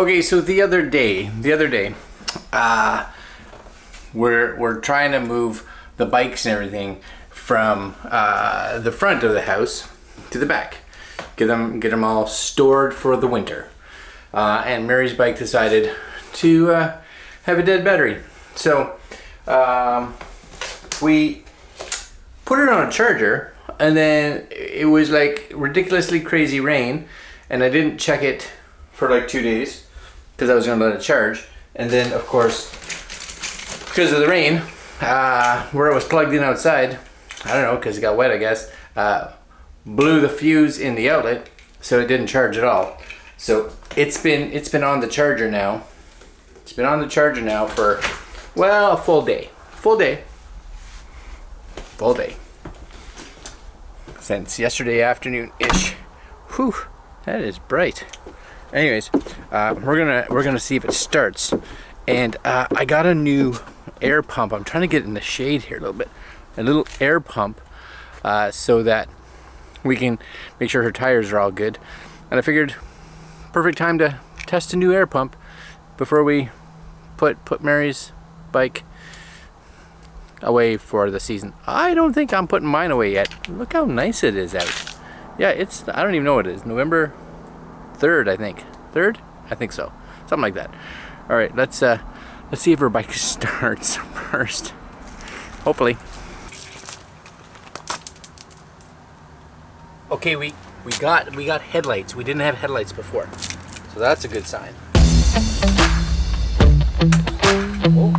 Okay, so the other day, we're trying to move the bikes and everything from the front of the house to the back. Get them all stored for the winter. And Mary's bike decided to have a dead battery. So we put it on a charger, and then it was like ridiculously crazy rain, and I didn't check it for like 2 days because I was gonna let it charge. And then of course, because of the rain, where it was plugged in outside, I don't know, because it got wet I guess, blew the fuse in the outlet, so it didn't charge at all. So it's been on the charger now. It's been on the charger now for, well, a full day. Full day. Since yesterday afternoon-ish. Whew, that is bright. Anyways, we're gonna see if it starts. And I got a new air pump. I'm trying to get in the shade here a little bit. A little air pump, so that we can make sure her tires are all good. And I figured, perfect time to test a new air pump before we put Mary's bike away for the season. I don't think I'm putting mine away yet. Look how nice it is out. Yeah, it's, I don't even know what it is. November 3rd, I think. 3rd? I think so. Something like that. All right, let's see if her bike starts first. Hopefully. Okay, we got headlights. We didn't have headlights before, so that's a good sign. Oh.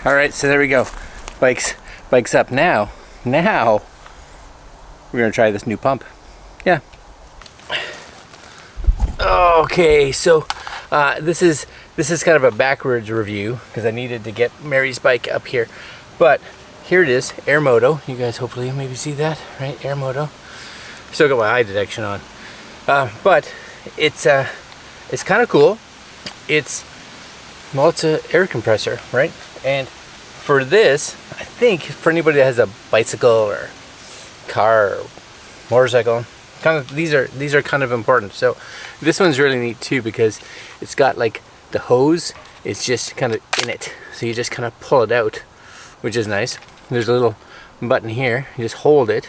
All right, so there we go. Bike's up now. Now we're gonna try this new pump. Yeah. Okay, so this is kind of a backwards review because I needed to get Mary's bike up here, but here it is, Airmoto. You guys hopefully maybe see that, right? Airmoto. Still got my eye detection on, but it's kind of cool. It's an air compressor, right? And for this, I think for anybody that has a bicycle or car or motorcycle, kind of these are kind of important. So this one's really neat too because it's got like the hose, it's just kind of in it, so you just kind of pull it out, which is nice. There's a little button here, you just hold it,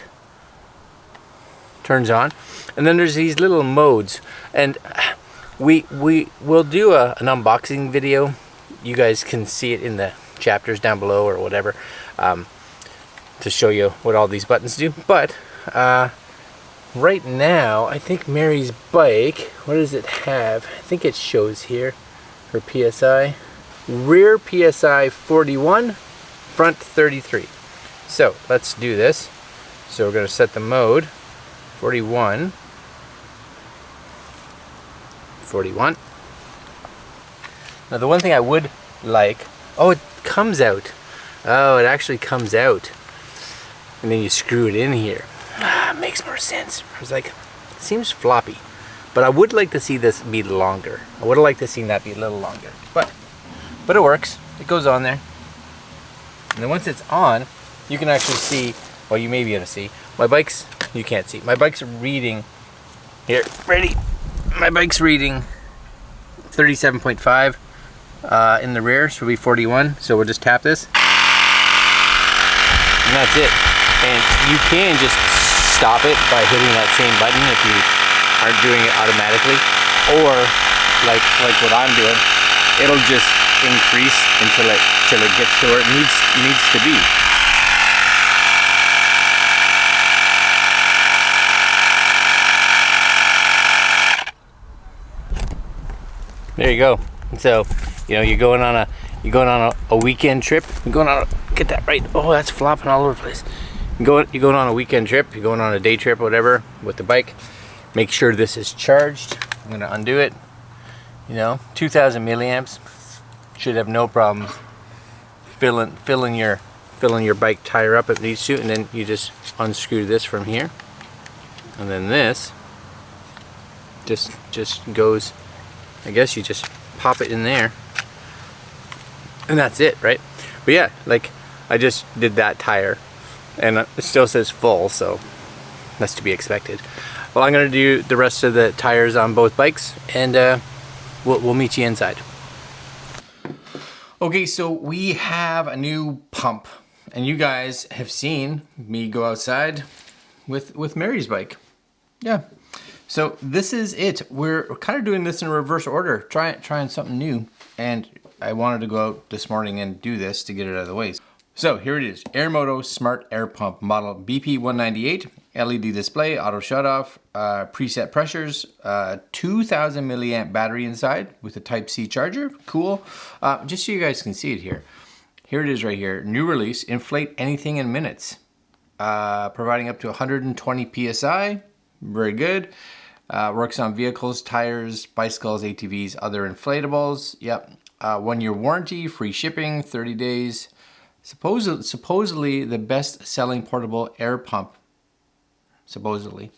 turns on, and then there's these little modes, and we will do an unboxing video. You guys can see it in the chapters down below or whatever, to show you what all these buttons do. But right now, I think Mary's bike, what does it have? I think it shows here her PSI. Rear PSI 41, front 33. So let's do this. So we're going to set the mode 41. Now the one thing I would like, oh, it comes out. Oh, it actually comes out. And then you screw it in here. Makes more sense. I was like, it seems floppy. But I would like to see this be longer. I would have liked to see that be a little longer. But it works. It goes on there. And then once it's on, you can actually see, well, you may be able to see, my bike's, you can't see. My bike's reading, here, ready? My bike's reading 37.5. In the rear, so it'll be 41. So we'll just tap this, and that's it. And you can just stop it by hitting that same button if you aren't doing it automatically, or like what I'm doing, it'll just increase until it gets to where it needs to be. There you go. So, you know, you're going on a weekend trip, you're going on Get that right. Oh, that's flopping all over the place. You're going on a weekend trip, you're going on a day trip, whatever, with the bike. Make sure this is charged. I'm gonna undo it. You know, 2,000 milliamps. Should have no problem filling your bike tire up if it needs to, and then you just unscrew this from here, and then this just goes. I guess you just pop it in there, and that's it, right? But yeah, like I just did that tire, and it still says full, so that's to be expected. Well, I'm gonna do the rest of the tires on both bikes, and we'll meet you inside. Okay, so we have a new pump, and you guys have seen me go outside with Mary's bike. Yeah, so this is it. We're kind of doing this in reverse order, trying something new, and I wanted to go out this morning and do this to get it out of the way. So here it is, Airmoto Smart Air Pump model BP198, LED display, auto shut off, preset pressures, 2,000 milliamp battery inside with a Type-C charger. Cool. Just so you guys can see it here. Here it is right here. New release, inflate anything in minutes. Providing up to 120 PSI. Very good. Works on vehicles, tires, bicycles, ATVs, other inflatables. Yep. 1-year warranty, free shipping, 30 days. Supposedly the best selling portable air pump. Supposedly.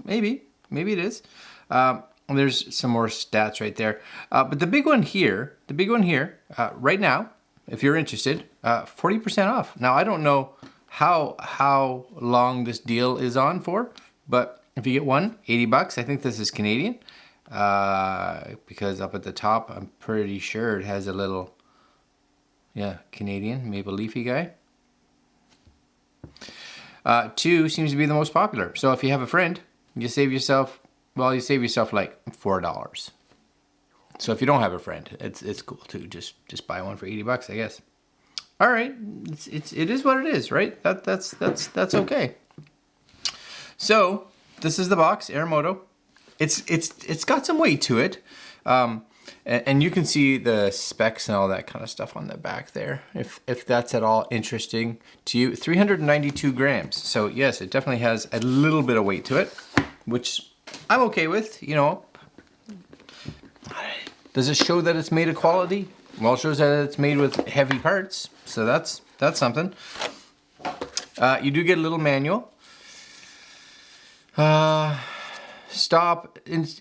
Maybe it is. There's some more stats right there. But the big one here, right now, if you're interested, 40% off. Now, I don't know how long this deal is on for, but if you get one, 80 bucks. I think this is Canadian, because up at the top, I'm pretty sure it has a little, yeah, Canadian maple leafy guy. 2 seems to be the most popular. So if you have a friend, you save yourself like $4. So if you don't have a friend, it's cool too. Just buy one for 80 bucks, I guess. All right, it is what it is, right? That's okay. So this is the box, Airmoto. It's got some weight to it. And you can see the specs and all that kind of stuff on the back there, if that's at all interesting to you. 392 grams. So yes, it definitely has a little bit of weight to it, which I'm okay with, you know. Does it show that it's made of quality? Well, it shows that it's made with heavy parts, so that's something. You do get a little manual. Stop,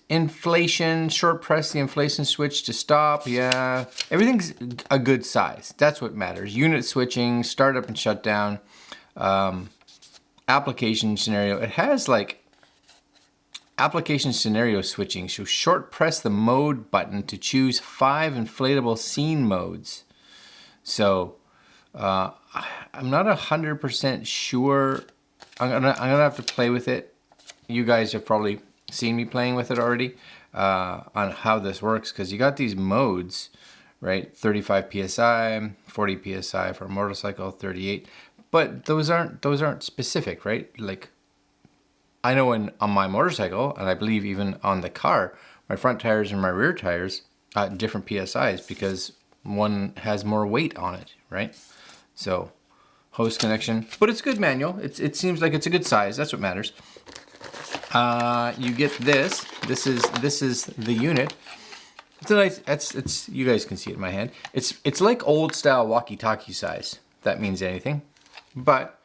inflation, short press the inflation switch to stop. Yeah, everything's a good size. That's what matters. Unit switching, startup and shutdown, application scenario. It has like application scenario switching. So short press the mode button to choose 5 inflatable scene modes. So I'm not 100% sure. I'm gonna have to play with it. You guys have probably seen me playing with it already on how this works, because you got these modes, right? 35 psi, 40 psi for a motorcycle, 38, but those aren't specific, right? Like I know on my motorcycle, and I believe even on the car, my front tires and my rear tires, different psis, because one has more weight on it, right? So hose connection, but it's good manual. It seems like it's a good size. That's what matters. You get this. This is the unit. It's a nice. It's you guys can see it in my hand. It's like old style walkie-talkie size. If that means anything. But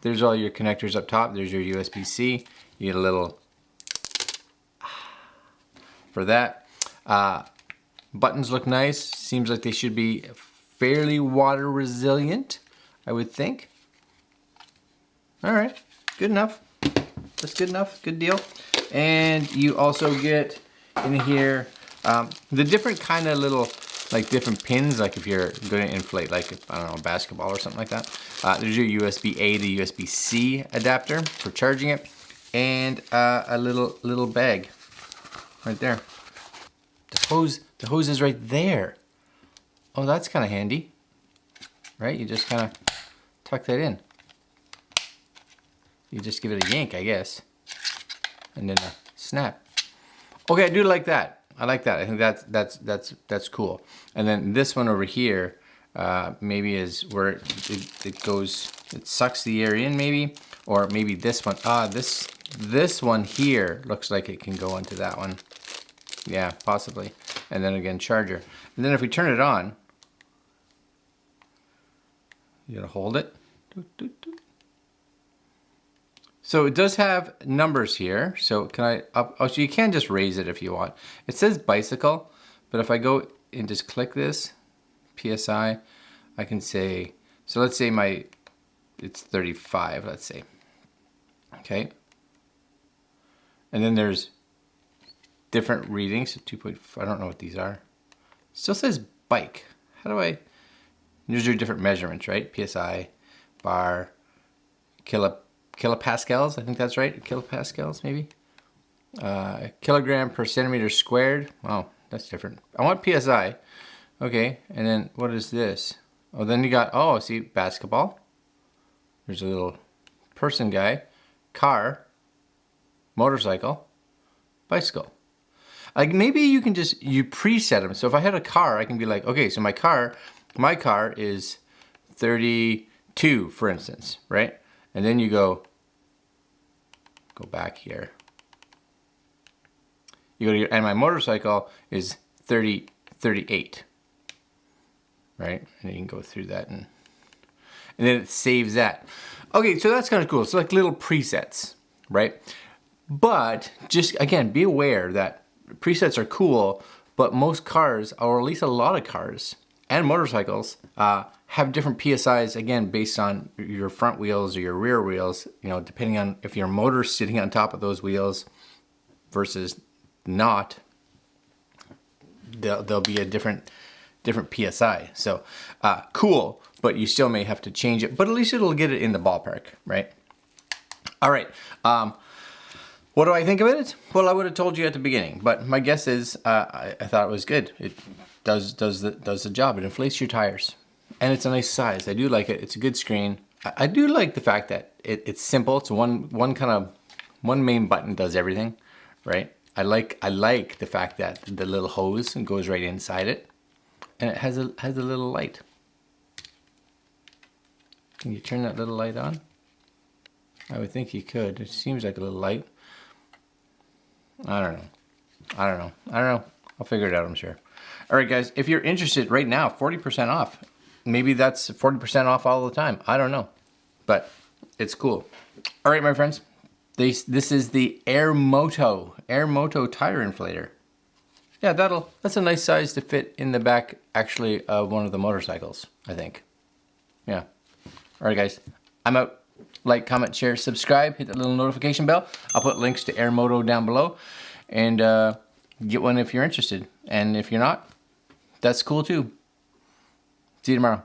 there's all your connectors up top. There's your USB-C. You get a little for that. Buttons look nice. Seems like they should be fairly water resilient, I would think. All right, good enough. That's good enough, good deal. And you also get in here the different kind of little, like different pins, like if you're going to inflate, like, I don't know, basketball or something like that. There's your USB-A to USB-C adapter for charging it, and a little bag right there. The hose is right there. Oh, that's kind of handy, right? You just kind of tuck that in. You just give it a yank, I guess, and then a snap. Okay, I do like that. I like that. I think that's cool. And then this one over here, maybe is where it goes, it sucks the air in maybe, or maybe this one. This one here looks like it can go into that one. Yeah, possibly. And then again, charger. And then if we turn it on, you gotta hold it. So it does have numbers here. So can I up? Oh, so you can just raise it if you want. It says bicycle, but if I go and just click this, PSI, I can say, so let's say it's 35, let's say. Okay. And then there's different readings, so 2.5, I don't know what these are. It still says bike. How do I, these are different measurements, right? PSI, bar, kilopascals, I think that's right, kilopascals maybe. Kilogram per centimeter squared. Oh, that's different. I want PSI. Okay, and then what is this? Oh, then you got, oh, see, basketball. There's a little person guy, car, motorcycle, bicycle. Like maybe you can just, you preset them. So if I had a car, I can be like, okay, so my car is 32, for instance, right? And then you go back here. You go to and my motorcycle is 38, right? And you can go through that and then it saves that. Okay, so that's kind of cool. It's like little presets, right? But just, again, be aware that presets are cool, but most cars, or at least a lot of cars and motorcycles, have different PSIs, again, based on your front wheels or your rear wheels, you know, depending on if your motor's sitting on top of those wheels versus not, there'll be a different PSI. So cool, but you still may have to change it, but at least it'll get it in the ballpark, right? All right. What do I think of it? Well, I would have told you at the beginning, but my guess is I thought it was good. It does the job. It inflates your tires, and it's a nice size. I do like it. It's a good screen. I do like the fact that it's simple. It's one main button does everything, right? I like the fact that the little hose goes right inside it, and it has a little light. Can you turn that little light on? I would think you could. It seems like a little light. I don't know. I'll figure it out, I'm sure. All right, guys, if you're interested right now, 40% off. Maybe that's 40% off all the time. I don't know, but it's cool. All right, my friends, this is the Airmoto tire inflator. Yeah, that's a nice size to fit in the back, actually, of one of the motorcycles, I think. Yeah. All right, guys, I'm out. Like, comment, share, subscribe, hit that little notification bell. I'll put links to Airmoto down below, and get one if you're interested. And if you're not, that's cool too. See you tomorrow.